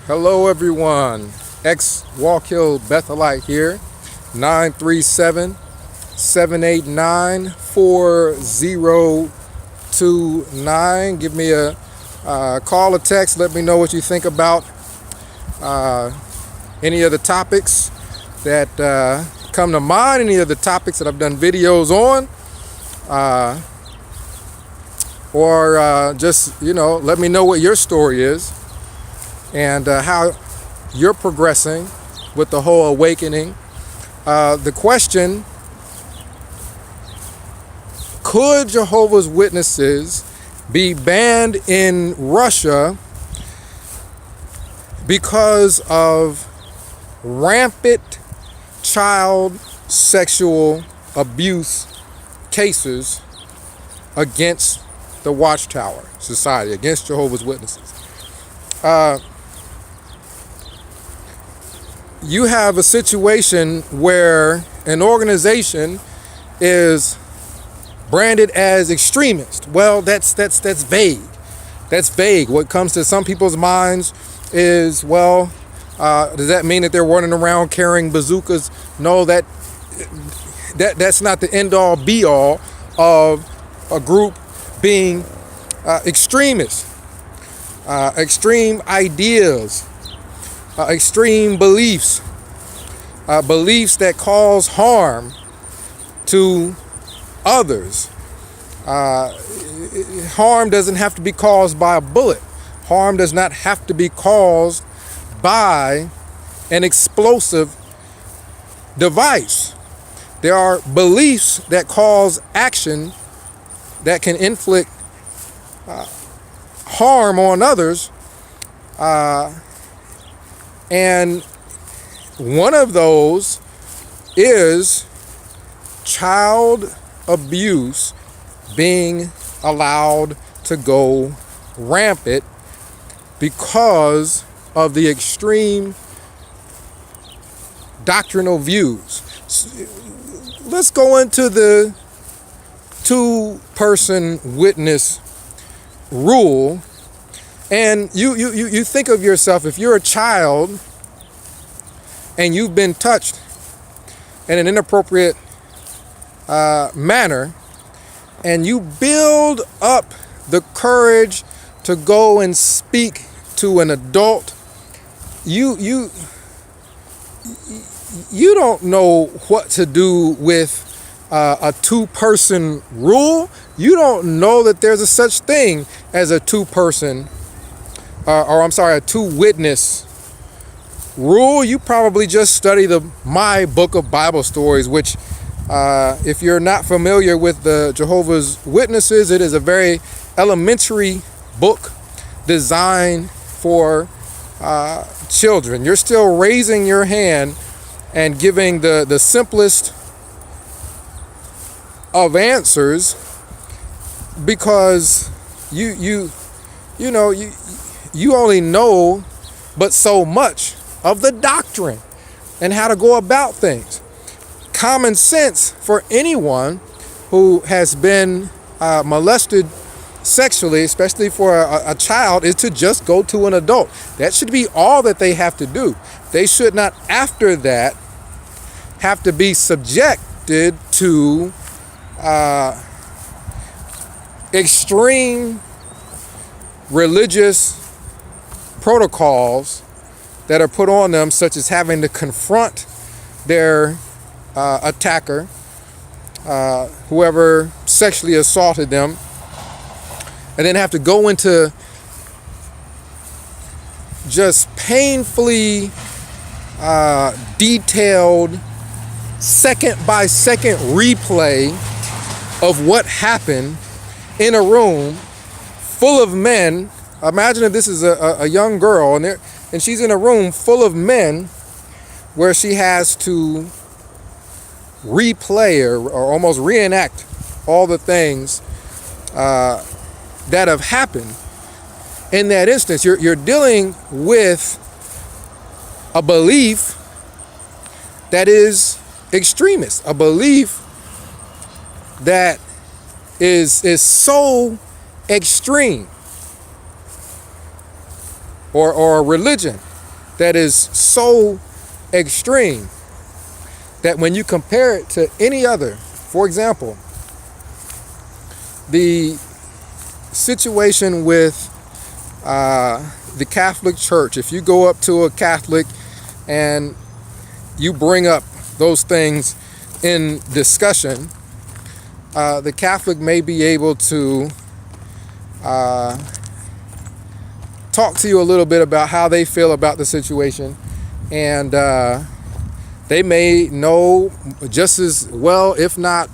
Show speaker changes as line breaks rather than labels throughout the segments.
Hello everyone, ex-Walk Hill Bethelite here, 937-789-4029. Give me a call or text, let me know what you think about any of the topics that come to mind, any of the topics that I've done videos on, or just, let me know what your story is and how you're progressing with the whole awakening. The question, could Jehovah's Witnesses be banned in Russia because of rampant child sexual abuse cases against the Watchtower Society, against Jehovah's Witnesses? You have a situation where an organization is branded as extremist. Well, that's vague. That's vague. What comes to some people's minds is, does that mean that they're running around carrying bazookas? No, that's not the end all be all of a group being extremist. Extreme ideas, extreme beliefs, beliefs that cause harm to others. Harm doesn't have to be caused by a bullet. Harm does not have to be caused by an explosive device. There are beliefs that cause action that can inflict harm on others, and one of those is child abuse being allowed to go rampant because of the extreme doctrinal views. Let's go into the two-person witness rule, and you think of yourself, if you're a child and you've been touched in an inappropriate manner, and you build up the courage to go and speak to an adult, you don't know what to do with a two-person rule. You don't know that there's a such thing as a two-person, a two-witness rule. You probably just study my book of Bible stories, which, if you're not familiar with the Jehovah's Witnesses, it is a very elementary book designed for children. You're still raising your hand and giving the simplest of answers, because you only know but so much of the doctrine and how to go about things. Common sense for anyone who has been molested sexually, especially for a child, is to just go to an adult. That should be all that they have to do. They should not, after that, have to be subjected to extreme religious protocols that are put on them, such as having to confront their attacker, whoever sexually assaulted them, and then have to go into just painfully detailed second-by-second replay of what happened in a room full of men. Imagine if this is a young girl and she's in a room full of men where she has to replay or almost reenact all the things that have happened in that instance. You're dealing with a belief that is extremist, a belief that is so extreme, or a religion that is so extreme that when you compare it to any other, for example, the situation with the Catholic Church. If you go up to a Catholic and you bring up those things in discussion, the Catholic may be able to talk to you a little bit about how they feel about the situation, and they may know just as well, if not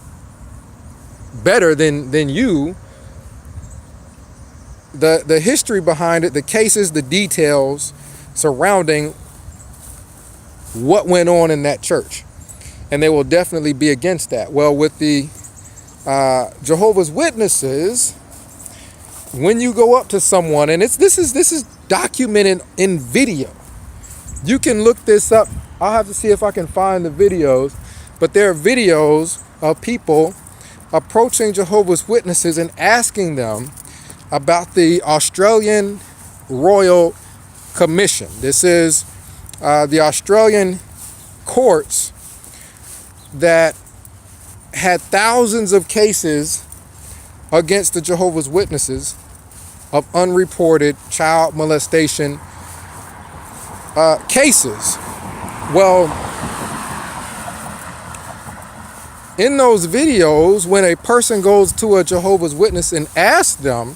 better than you, the history behind it, the cases, the details surrounding what went on in that church. And they will definitely be against that. Well, with the Jehovah's Witnesses, when you go up to someone, and this is documented in video. You can look this up. I'll have to see if I can find the videos, but there are videos of people approaching Jehovah's Witnesses and asking them about the Australian Royal Commission. This is the Australian courts that had thousands of cases against the Jehovah's Witnesses of unreported child molestation cases. Well, in those videos, when a person goes to a Jehovah's Witness and asks them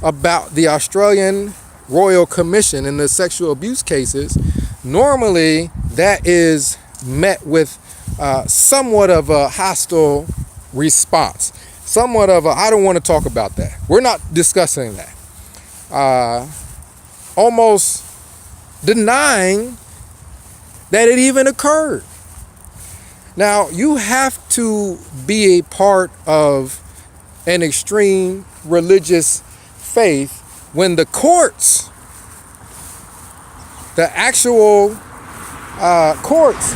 about the Australian Royal Commission and the sexual abuse cases, normally that is met with somewhat of a hostile response. Somewhat of a, I don't want to talk about that. We're not discussing that. Almost denying that it even occurred. Now, you have to be a part of an extreme religious faith when the courts, the actual courts,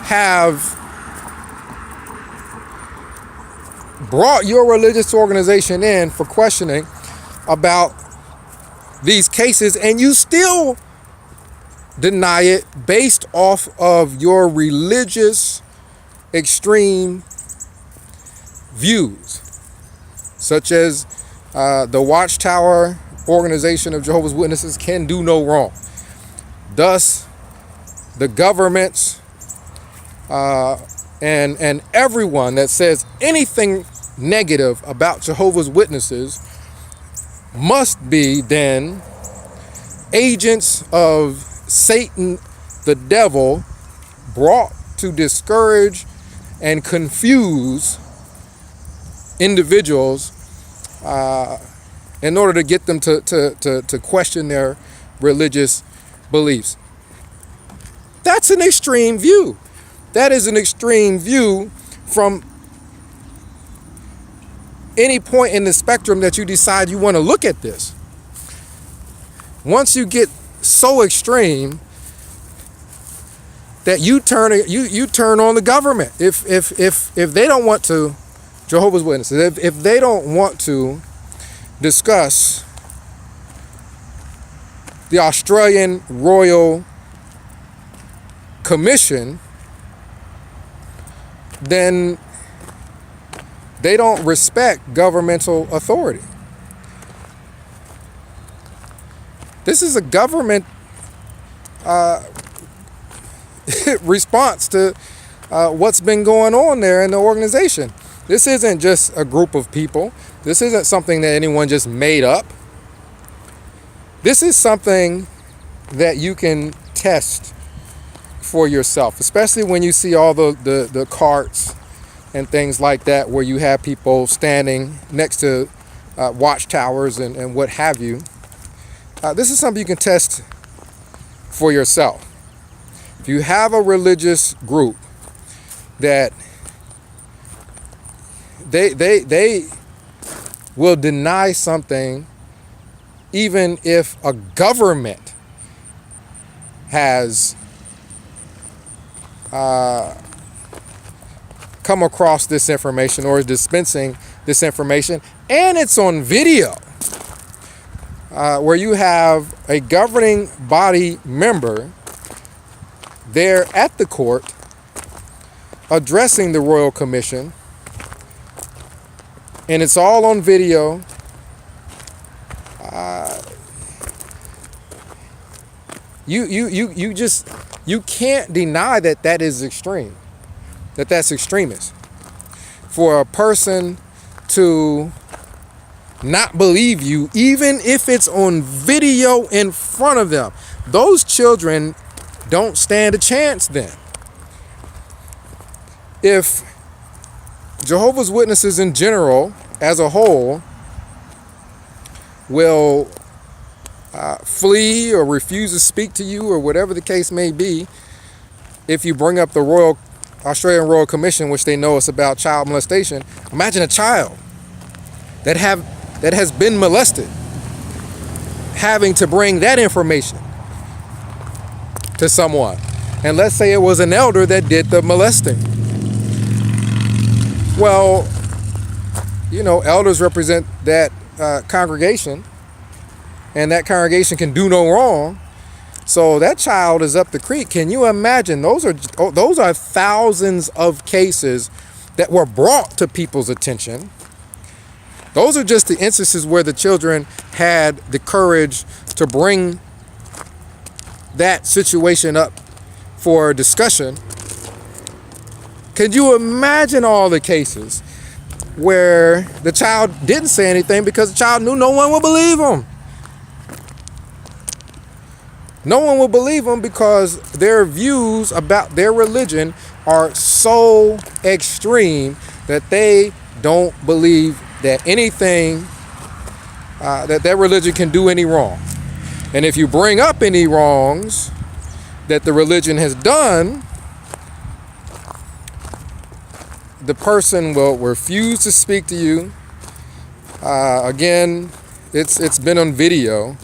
have brought your religious organization in for questioning about these cases, and you still deny it based off of your religious extreme views, such as the Watchtower organization of Jehovah's Witnesses can do no wrong. Thus, the governments and everyone that says anything negative about Jehovah's Witnesses must be then agents of Satan, the devil, brought to discourage and confuse individuals in order to get them to question their religious beliefs. That's an extreme view. That is an extreme view from any point in the spectrum that you decide you want to look at this. Once you get so extreme that you turn on the government. If they don't want to, Jehovah's Witnesses, if they don't want to discuss the Australian Royal Commission, then they don't respect governmental authority. This is a government response to what's been going on there in the organization. This isn't just a group of people. This isn't something that anyone just made up. This is something that you can test for yourself, especially when you see all the carts and things like that, where you have people standing next to watchtowers and what have you. This is something you can test for yourself. If you have a religious group that they will deny something even if a government has come across this information or is dispensing this information, and it's on video. where you have a governing body member there at the court addressing the Royal Commission, and it's all on video. You can't deny that that is extreme, that's extremist. For a person to not believe you, even if it's on video in front of them, those children don't stand a chance then. If Jehovah's Witnesses in general, as a whole, will flee or refuse to speak to you, or whatever the case may be, if you bring up the Australian Royal Commission, which they know is about child molestation, imagine a child that has been molested having to bring that information to someone. And let's say it was an elder that did the molesting. Well, elders represent that congregation, and that congregation can do no wrong. So that child is up the creek. Can you imagine? Those are thousands of cases that were brought to people's attention. Those are just the instances where the children had the courage to bring that situation up for discussion. Could you imagine all the cases where the child didn't say anything because the child knew no one would believe him? No one will believe them because their views about their religion are so extreme that they don't believe that anything, that their religion can do any wrong. And if you bring up any wrongs that the religion has done, the person will refuse to speak to you. Again, it's been on video.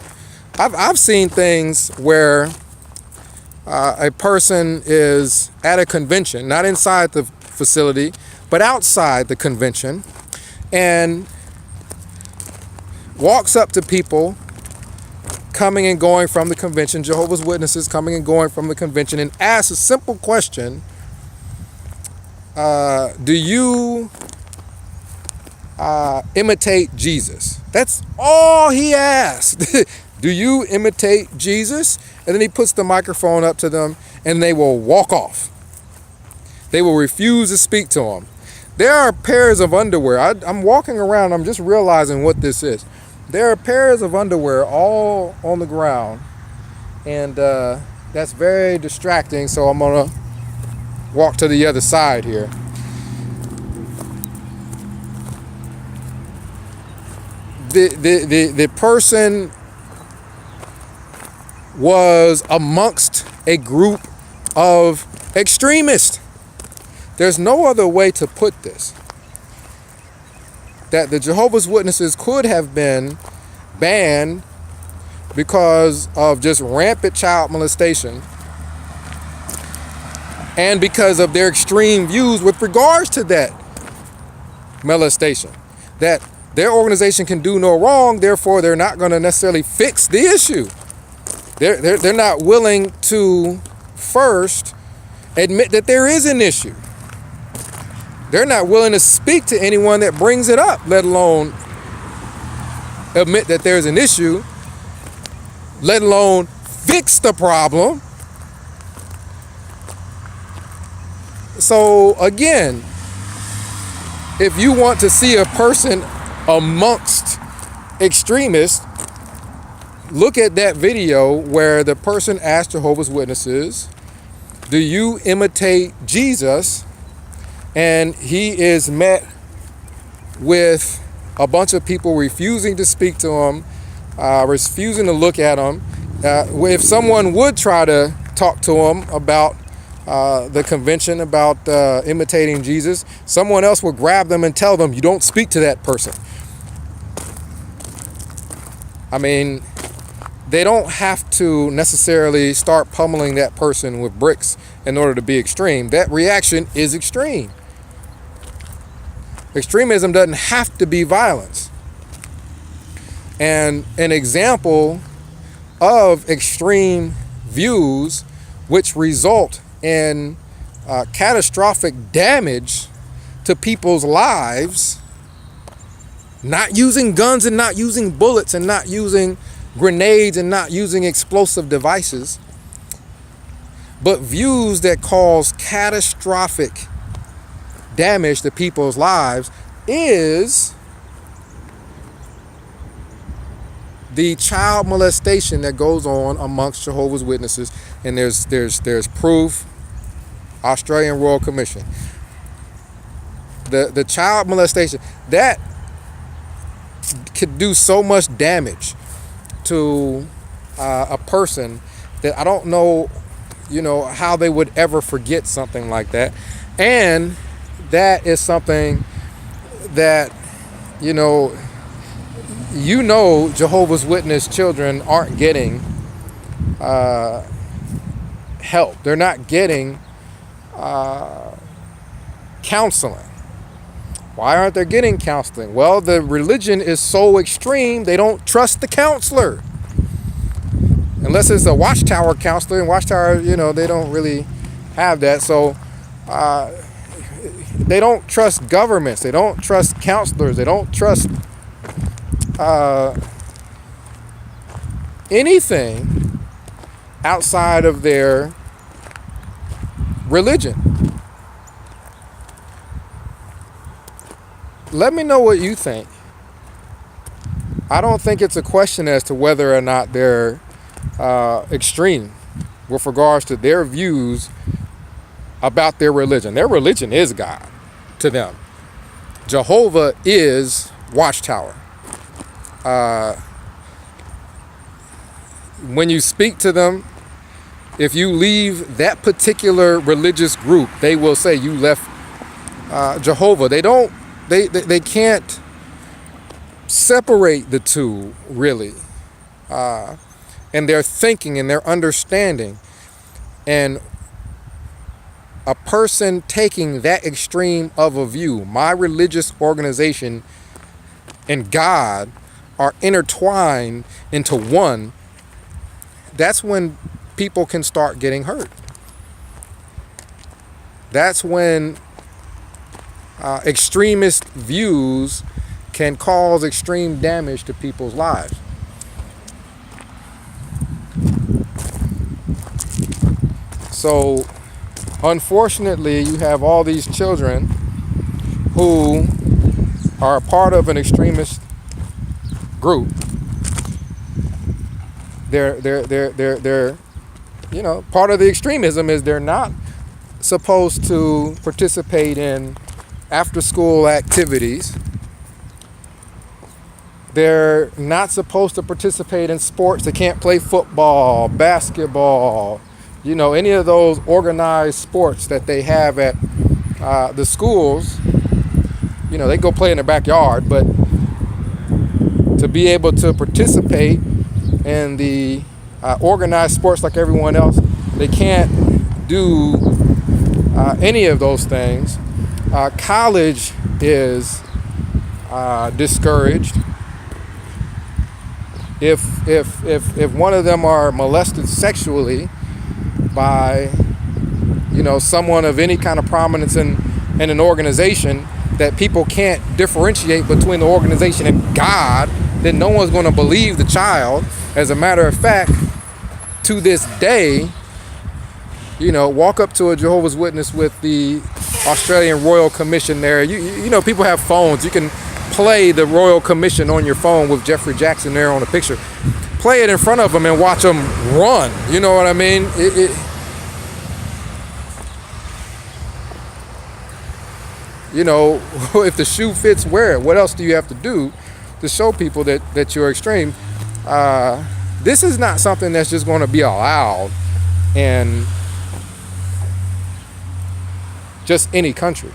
I've seen things where a person is at a convention, not inside the facility, but outside the convention, and walks up to people coming and going from the convention, Jehovah's Witnesses coming and going from the convention, and asks a simple question: do you imitate Jesus? That's all he asked. Do you imitate Jesus? And then he puts the microphone up to them, and they will walk off. They will refuse to speak to him. There are pairs of underwear. I'm walking around, I'm just realizing what this is. There are pairs of underwear all on the ground, and that's very distracting, so I'm gonna walk to the other side here. The person was amongst a group of extremists. There's no other way to put this. That the Jehovah's Witnesses could have been banned because of just rampant child molestation, and because of their extreme views with regards to that molestation. That their organization can do no wrong, therefore they're not going to necessarily fix the issue. They're not willing to first admit that there is an issue. They're not willing to speak to anyone that brings it up, let alone admit that there's an issue, let alone fix the problem. So again, if you want to see a person amongst extremists, look at that video where the person asked Jehovah's Witnesses, do you imitate Jesus? And he is met with a bunch of people refusing to speak to him, refusing to look at him. If someone would try to talk to him about the convention, about imitating Jesus, someone else will grab them and tell them, you don't speak to that person. I mean, they don't have to necessarily start pummeling that person with bricks in order to be extreme. That reaction is extreme. Extremism doesn't have to be violence. And an example of extreme views which result in catastrophic damage to people's lives, not using guns and not using bullets and not using grenades and not using explosive devices, but views that cause catastrophic damage to people's lives, is the child molestation that goes on amongst Jehovah's Witnesses. And there's proof. Australian Royal Commission. The child molestation, that could do so much damage to a person that I don't know, how they would ever forget something like that. And that is something that, Jehovah's Witness children aren't getting help. They're not getting counseling. Why aren't they getting counseling? Well, the religion is so extreme, they don't trust the counselor. Unless it's a Watchtower counselor, and Watchtower, they don't really have that. So they don't trust governments. They don't trust counselors. They don't trust anything outside of their religion. Let me know what you think. I don't think it's a question as to whether or not they're extreme with regards to their views about their religion. Their religion is God to them. Jehovah is Watchtower. When you speak to them, if you leave that particular religious group, they will say you left Jehovah. They can't separate the two, really. And their thinking and their understanding. And a person taking that extreme of a view, my religious organization and God are intertwined into one, that's when people can start getting hurt. That's when extremist views can cause extreme damage to people's lives. So, unfortunately, you have all these children who are a part of an extremist group. They're part of the extremism is they're not supposed to participate in after-school activities. They're not supposed to participate in sports. They can't play football, basketball, any of those organized sports that they have at the schools. They go play in their backyard, but to be able to participate in the organized sports like everyone else, they can't do any of those things. College is discouraged. If one of them are molested sexually by someone of any kind of prominence in an organization, that people can't differentiate between the organization and God, then no one's going to believe the child. As a matter of fact, to this day, walk up to a Jehovah's Witness with the Australian Royal Commission there. People have phones. You can play the Royal Commission on your phone with Jeffrey Jackson there on the picture. Play it in front of them and watch them run. You know what I mean? If the shoe fits, wear it. What else do you have to do to show people that you're extreme? This is not something that's just going to be allowed in just any country.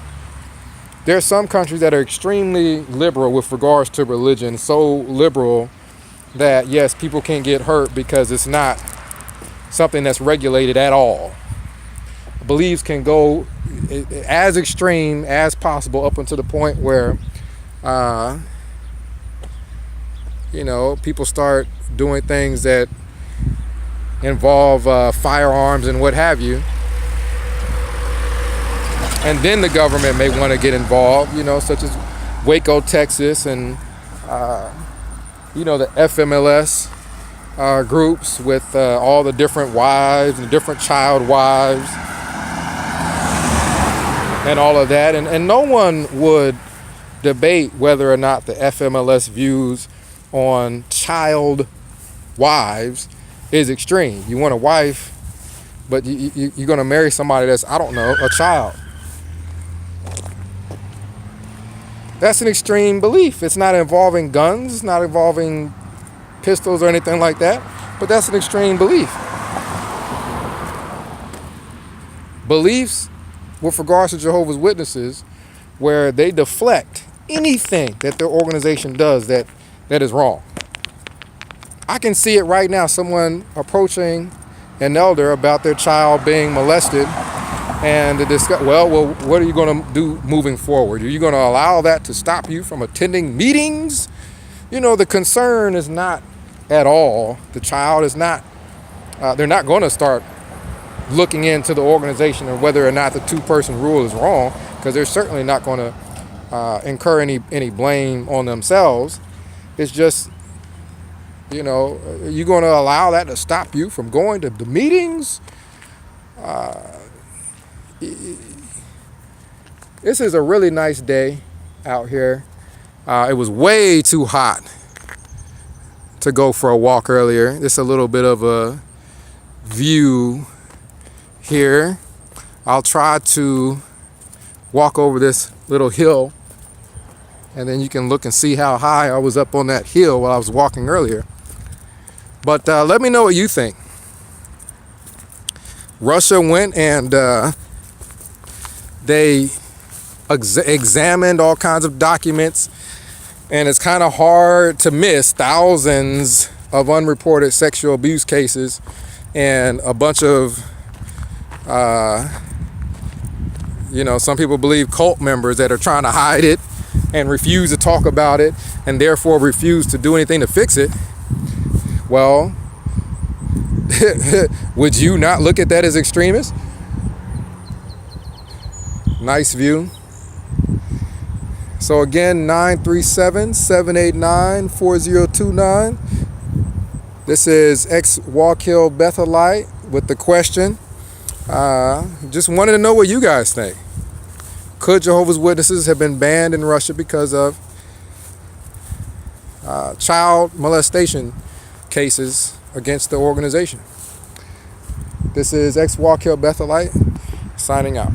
There are some countries that are extremely liberal with regards to religion, so liberal that, yes, people can get hurt because it's not something that's regulated at all. Beliefs can go as extreme as possible up until the point where people start doing things that involve firearms and what have you, and then the government may want to get involved, such as Waco, Texas, and the FMLS groups with all the different wives and different child wives and all of that. And no one would debate whether or not the FMLS views on child wives is extreme. You want a wife, but you're going to marry somebody that's, I don't know, a child. That's an extreme belief. It's not involving guns, it's not involving pistols or anything like that, but that's an extreme belief. Beliefs with regards to Jehovah's Witnesses, where they deflect anything that their organization does that is wrong. I can see it right now, someone approaching an elder about their child being molested, and to discuss, well, what are you going to do moving forward? Are you going to allow that to stop you from attending meetings? The concern is not at all, the child is not, they're not going to start looking into the organization and whether or not the two-person rule is wrong, because they're certainly not going to incur any blame on themselves. It's just, you're going to allow that to stop you from going to the meetings? This is a really nice day out here. It was way too hot to go for a walk earlier. Just a little bit of a view here. I'll try to walk over this little hill, and then you can look and see how high I was up on that hill while I was walking earlier. But let me know what you think. Russia went and they examined all kinds of documents, and it's kind of hard to miss thousands of unreported sexual abuse cases and a bunch of some people believe cult members that are trying to hide it and refuse to talk about it and therefore refuse to do anything to fix it. Well, would you not look at that as extremist? Nice view. So again, 937-789-4029. This is ex-Wallkill Bethelite with the question. Just wanted to know what you guys think. Could Jehovah's Witnesses have been banned in Russia because of child molestation cases against the organization? This is ex-Wallkill Bethelite signing out.